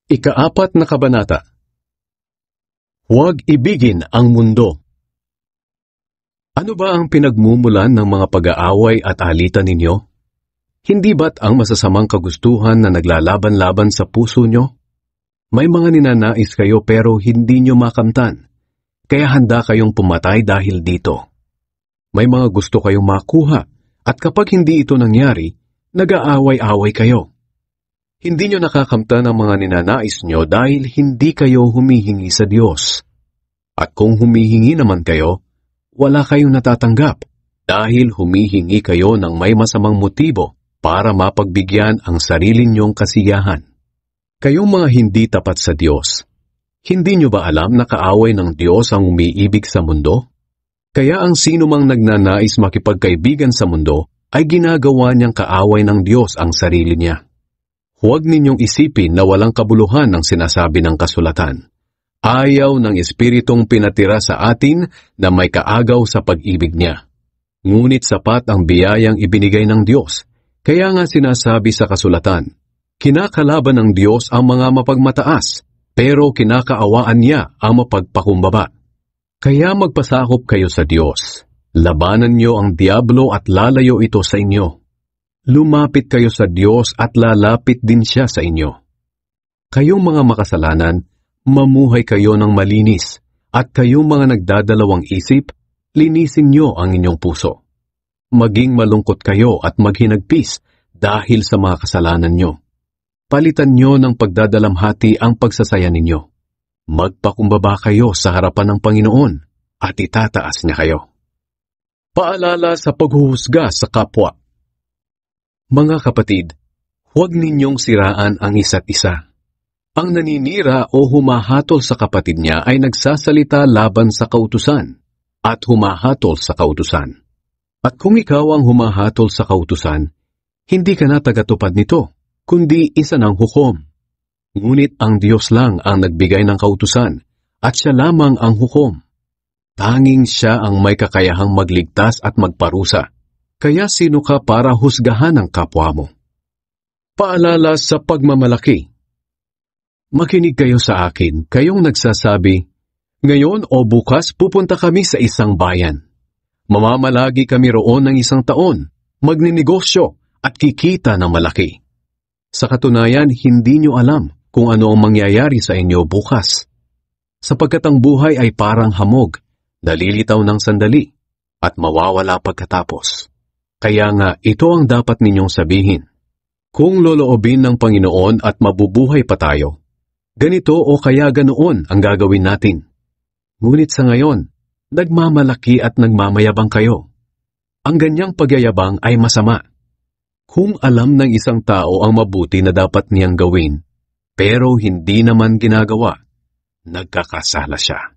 Ika-4 na kabanata. Huwag ibigin ang mundo. Ano ba ang pinagmumulan ng mga pag-aaway at alitan ninyo? Hindi ba't ang masasamang kagustuhan na naglalaban-laban sa puso nyo? May mga ninanais kayo pero hindi nyo makamtan, kaya handa kayong pumatay dahil dito. May mga gusto kayong makuha at kapag hindi ito nangyari, nag-aaway-away kayo. Hindi nyo nakakamtan ang mga ninanais nyo dahil hindi kayo humihingi sa Diyos. At kung humihingi naman kayo, wala kayong natatanggap dahil humihingi kayo ng may masamang motibo para mapagbigyan ang sarili nyong kasiyahan. Kayong mga hindi tapat sa Diyos, hindi nyo ba alam na kaaway ng Diyos ang umiibig sa mundo? Kaya ang sino mang nagnanais makipagkaibigan sa mundo ay ginagawa niyang kaaway ng Diyos ang sarili niya. Huwag ninyong isipin na walang kabuluhan ang sinasabi ng kasulatan. Ayaw ng Espiritong pinatira sa atin na may kaagaw sa pag-ibig niya. Ngunit sapat ang biyayang ibinigay ng Diyos. Kaya nga sinasabi sa kasulatan, kinakalaban ng Diyos ang mga mapagmataas, pero kinakaawaan niya ang mapagpakumbaba. Kaya magpasakop kayo sa Diyos. Labanan niyo ang diablo at lalayo ito sa inyo. Lumapit kayo sa Diyos at lalapit din siya sa inyo. Kayong mga makasalanan, mamuhay kayo ng malinis, at kayong mga nagdadalawang isip, linisin niyo ang inyong puso. Maging malungkot kayo at maghinagpis dahil sa mga kasalanan niyo. Palitan niyo ng pagdadalamhati ang pagsasaya ninyo. Magpakumbaba kayo sa harapan ng Panginoon at itataas niya kayo. Paalala sa paghuhusga sa kapwa. Mga kapatid, huwag ninyong siraan ang isa't isa. Ang naninira o humahatol sa kapatid niya ay nagsasalita laban sa kautusan at humahatol sa kautusan. At kung ikaw ang humahatol sa kautusan, hindi ka na tagatupad nito, kundi isa ng hukom. Ngunit ang Diyos lang ang nagbigay ng kautusan at siya lamang ang hukom. Tanging siya ang may kakayahang magligtas at magparusa. Kaya sino ka para husgahan ang kapwa mo? Paalala sa pagmamalaki. Makinig kayo sa akin, kayong nagsasabi, ngayon o bukas pupunta kami sa isang bayan. Mamamalagi kami roon ng 1 taon, magninegosyo at kikita ng malaki. Sa katunayan, hindi nyo alam kung ano ang mangyayari sa inyo bukas. Sapagkat ang buhay ay parang hamog, nalilitaw ng sandali, at mawawala pagkatapos. Kaya nga, ito ang dapat ninyong sabihin. Kung loloobin ng Panginoon at mabubuhay pa tayo, ganito o kaya ganoon ang gagawin natin. Ngunit sa ngayon, nagmamalaki at nagmamayabang kayo. Ang ganyang pagyayabang ay masama. Kung alam ng isang tao ang mabuti na dapat niyang gawin, pero hindi naman ginagawa, nagkakasala siya.